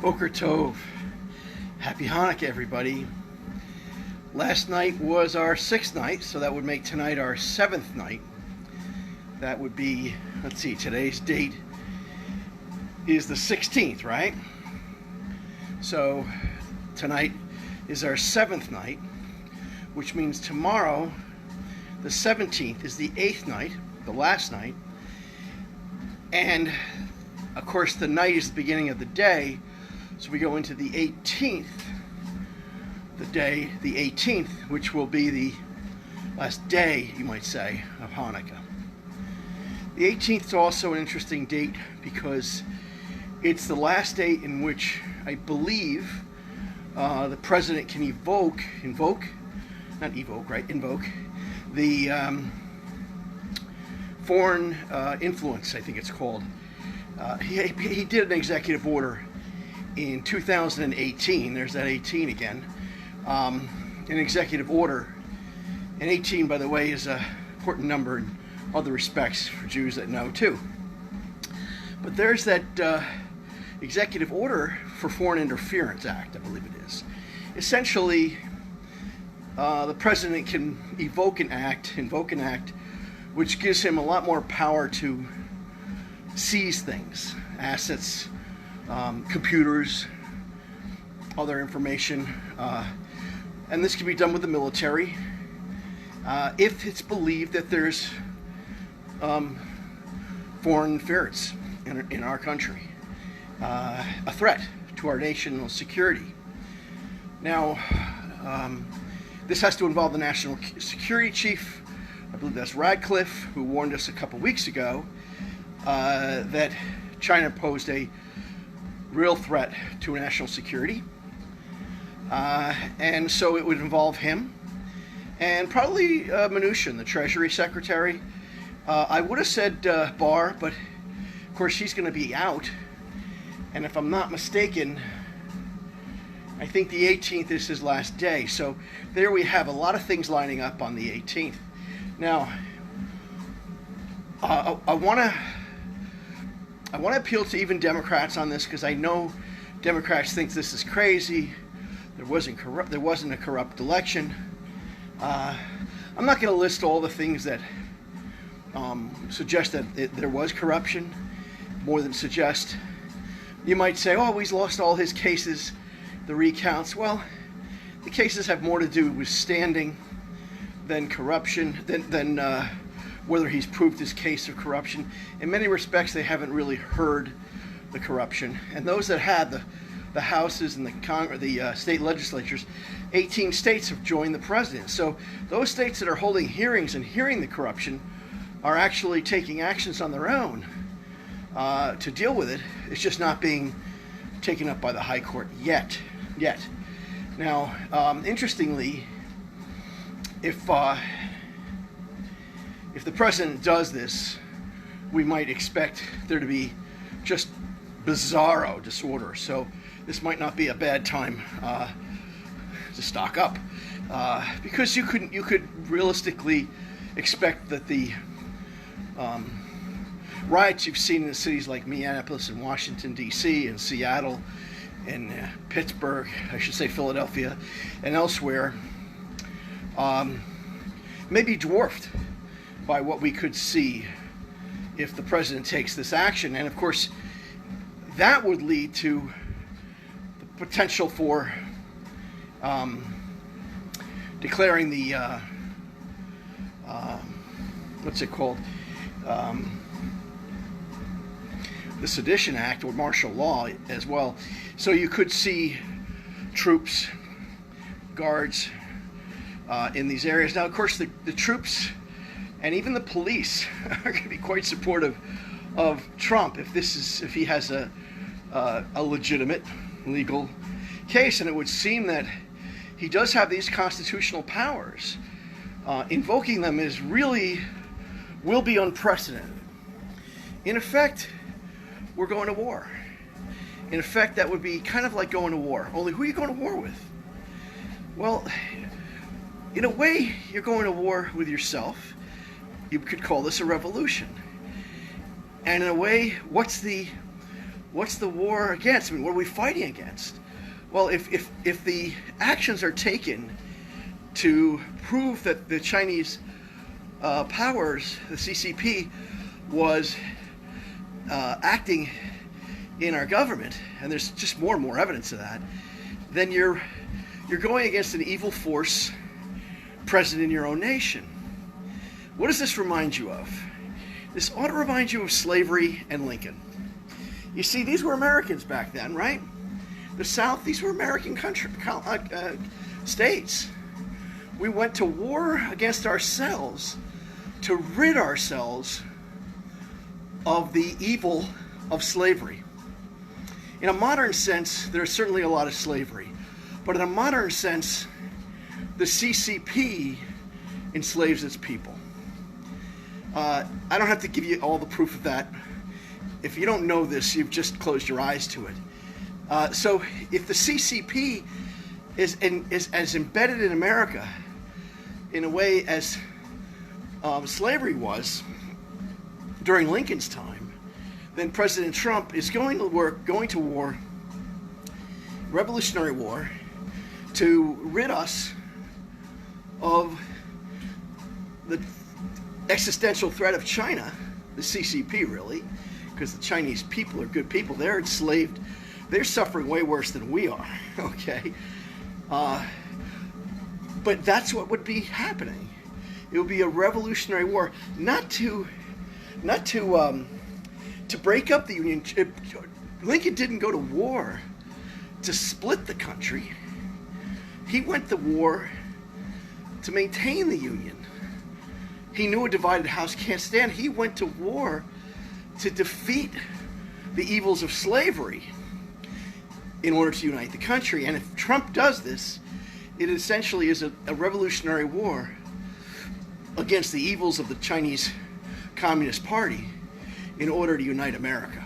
Boker Tov. Happy Hanukkah, everybody. Last night was our 6th night, so that would make tonight our 7th night. That would be, let's see, today's date is the 16th, right? So tonight is our 7th night, which means tomorrow, the 17th, is the 8th night, the last night. And of course, the night is the beginning of the day, so we go into the 18th, the 18th, which will be the last day, you might say, of Hanukkah. The 18th is also an interesting date because it's the last date in which I believe the president can invoke the foreign influence, I think it's called. He did an executive order in 2018. There's that 18 again. An executive order. And 18, by the way, is an important number in other respects for Jews that know too. But there's that executive order for Foreign Interference Act, I believe it is. Essentially, the president can invoke an act which gives him a lot more power to seize things, assets, computers, other information, and this can be done with the military if it's believed that there's foreign interference in our country, a threat to our national security. Now, this has to involve the National Security Chief. I believe that's Radcliffe, who warned us a couple weeks ago that China posed a real threat to national security. And so it would involve him and probably Mnuchin, the Treasury Secretary. I would have said Barr, but of course he's going to be out. And if I'm not mistaken, I think the 18th is his last day. So there we have a lot of things lining up on the 18th. Now, I want to appeal to even Democrats on this because I know Democrats think this is crazy. There wasn't a corrupt election. I'm not going to list all the things that suggest that there was corruption. More than suggest. You might say, "Oh, he's lost all his cases, the recounts." Well, the cases have more to do with standing than corruption, than whether he's proved his case of corruption. In many respects, they haven't really heard the corruption. And those that had, the houses and the state legislatures, 18 states have joined the president. So those states that are holding hearings and hearing the corruption are actually taking actions on their own to deal with it. It's just not being taken up by the high court yet. Now, interestingly, if the president does this, we might expect there to be just bizarro disorder. So this might not be a bad time to stock up, because you could realistically expect that the riots you've seen in cities like Minneapolis and Washington, D.C., and Seattle, and Pittsburgh, I should say Philadelphia, and elsewhere, may be dwarfed by what we could see if the president takes this action. And of course, that would lead to the potential for declaring the what's it called? The Sedition Act or martial law as well. So you could see troops, guards in these areas. Now, of course, the troops and even the police are going to be quite supportive of Trump if he has a legitimate legal case. And it would seem that he does have these constitutional powers. Invoking them will be unprecedented. In effect, we're going to war. In effect, that would be kind of like going to war. Only who are you going to war with? Well, in a way, you're going to war with yourself. You could call this a revolution. And in a way, what's the what's the war against? I mean, what are we fighting against? Well, if the actions are taken to prove that the Chinese powers, the CCP, was acting in our government, and there's just more and more evidence of that, then you're going against an evil force present in your own nation. What does this remind you of? This ought to remind you of slavery and Lincoln. You see, these were Americans back then, right? The South, these were American states. We went to war against ourselves to rid ourselves of the evil of slavery. In a modern sense, there's certainly a lot of slavery. But in a modern sense, the CCP enslaves its people. I don't have to give you all the proof of that. If you don't know this, you've just closed your eyes to it. So if the CCP is as embedded in America in a way as slavery was during Lincoln's time, then President Trump is going to war, revolutionary war, to rid us of the existential threat of China, the CCP really, because the Chinese people are good people. They're enslaved. They're suffering way worse than we are, okay? But that's what would be happening. It would be a revolutionary war, not to break up the Union. Lincoln didn't go to war to split the country. He went to war to maintain the Union. He knew a divided house can't stand. He went to war to defeat the evils of slavery in order to unite the country. And if Trump does this, it essentially is a revolutionary war against the evils of the Chinese Communist Party in order to unite America.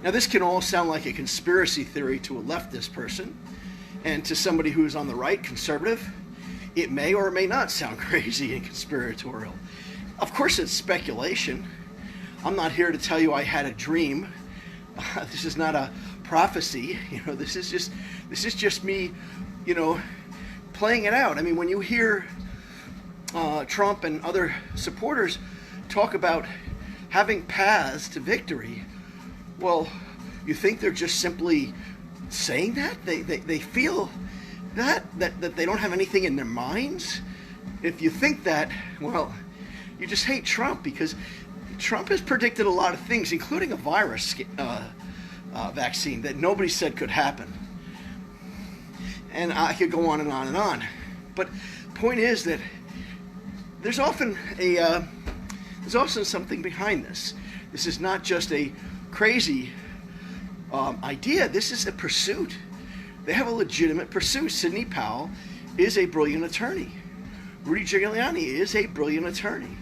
Now, this can all sound like a conspiracy theory to a leftist person, and to somebody who is on the right, conservative, it may or may not sound crazy and conspiratorial. Of course, it's speculation. I'm not here to tell you I had a dream. This is not a prophecy. This is just me, playing it out. I mean, when you hear Trump and other supporters talk about having paths to victory, well, you think they're just simply saying that? They feel that they don't have anything in their minds? If you think that, well, you just hate Trump, because Trump has predicted a lot of things, including a virus vaccine that nobody said could happen. And I could go on and on and on. But the point is that there's often something behind this. This is not just a crazy idea. This is a pursuit. They have a legitimate pursuit. Sidney Powell is a brilliant attorney. Rudy Giuliani is a brilliant attorney.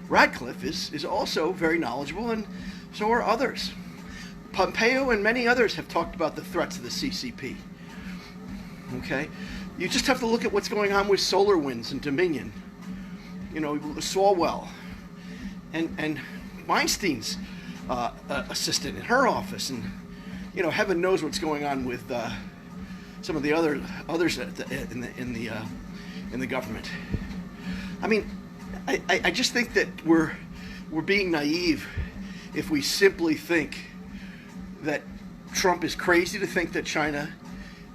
Radcliffe is also very knowledgeable, and so are others. Pompeo and many others have talked about the threats of the CCP. Okay? You just have to look at what's going on with SolarWinds and Dominion. Swalwell and Weinstein's assistant in her office, and heaven knows what's going on with some of the others in the government. I mean, I just think that we're being naive if we simply think that Trump is crazy to think that China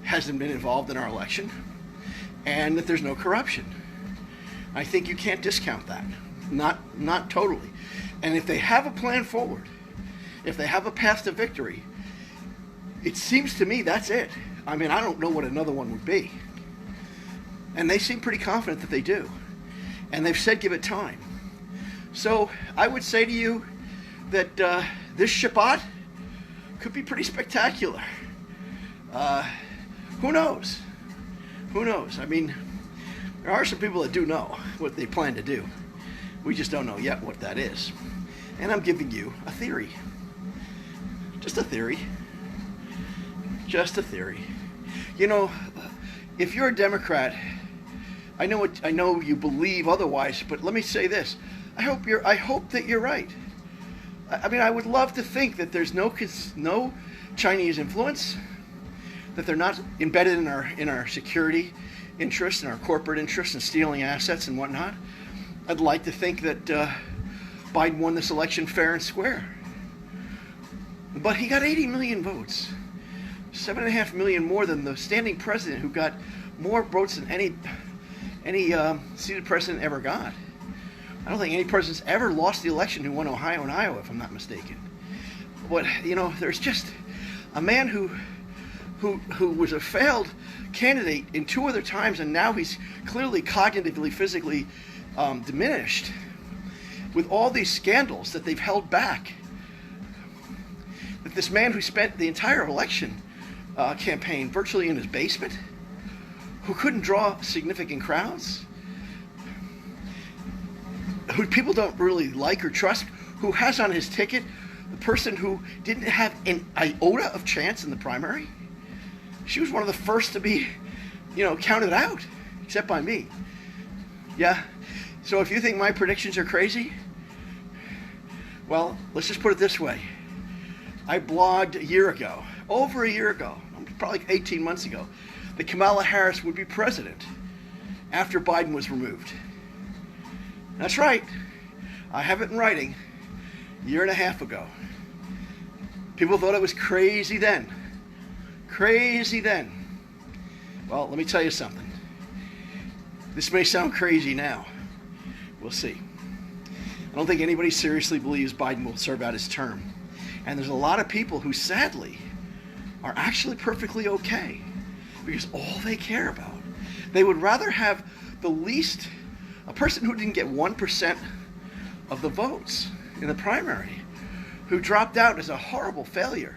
hasn't been involved in our election and that there's no corruption. I think you can't discount that. Not totally. And if they have a plan forward, if they have a path to victory, it seems to me that's it. I mean, I don't know what another one would be. And they seem pretty confident that they do. And they've said give it time. So I would say to you that this Shabbat could be pretty spectacular. Who knows? Who knows? I mean, there are some people that do know what they plan to do. We just don't know yet what that is. And I'm giving you a theory. Just a theory. Just a theory. If you're a Democrat, I know you believe otherwise, but let me say this. I hope that you're right. I mean, I would love to think that there's no Chinese influence, that they're not embedded in our security interests and our corporate interests and stealing assets and whatnot. I'd like to think that Biden won this election fair and square. But he got 80 million votes, 7.5 million more than the standing president, who got more votes than any seated president ever got. I don't think any president's ever lost the election who won Ohio and Iowa, if I'm not mistaken. But, there's just a man who was a failed candidate in 2 other times, and now he's clearly cognitively, physically diminished with all these scandals that they've held back. That this man who spent the entire election campaign virtually in his basement, who couldn't draw significant crowds, who people don't really like or trust, who has on his ticket the person who didn't have an iota of chance in the primary. She was one of the first to be, counted out, except by me. Yeah. So if you think my predictions are crazy, well, let's just put it this way. I blogged over a year ago, probably 18 months ago, that Kamala Harris would be president after Biden was removed. That's right. I have it in writing a year and a half ago. People thought it was crazy then. Crazy then. Well, let me tell you something. This may sound crazy now. We'll see. I don't think anybody seriously believes Biden will serve out his term. And there's a lot of people who sadly are actually perfectly okay, because all they care about, they would rather have a person who didn't get 1% of the votes in the primary, who dropped out as a horrible failure,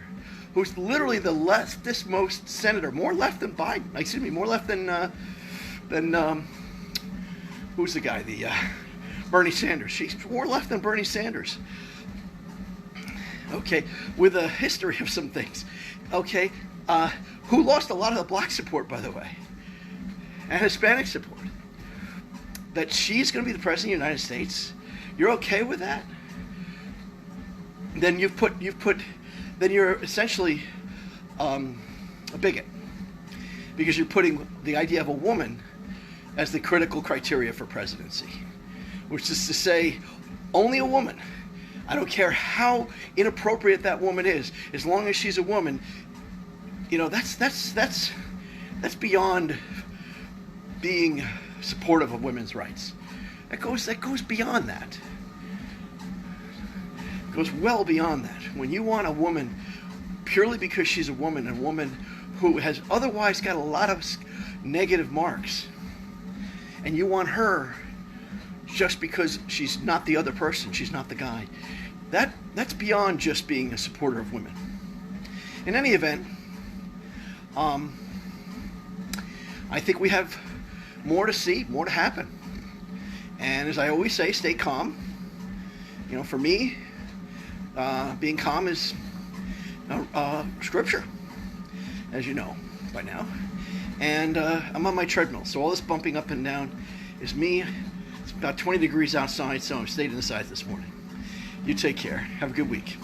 who's literally the leftist-most senator, more left than Biden, more left than who's the guy, Bernie Sanders. She's more left than Bernie Sanders. Okay, with a history of some things. Okay, who lost a lot of the black support, by the way, and Hispanic support. That she's going to be the president of the United States. You're okay with that? Then then you're essentially a bigot, because you're putting the idea of a woman as the critical criteria for presidency, which is to say, only a woman. I don't care how inappropriate that woman is, as long as she's a woman. That's beyond being supportive of women's rights. That goes beyond that. It goes well beyond that. When you want a woman purely because she's a woman who has otherwise got a lot of negative marks, and you want her just because she's not the other person, she's not the guy, that's beyond just being a supporter of women. In any event, I think we have more to see, more to happen. And as I always say, stay calm. For me, being calm is scripture, as you know by now. And I'm on my treadmill, so all this bumping up and down is me. It's about 20 degrees outside, so I stayed inside this morning. You take care. Have a good week.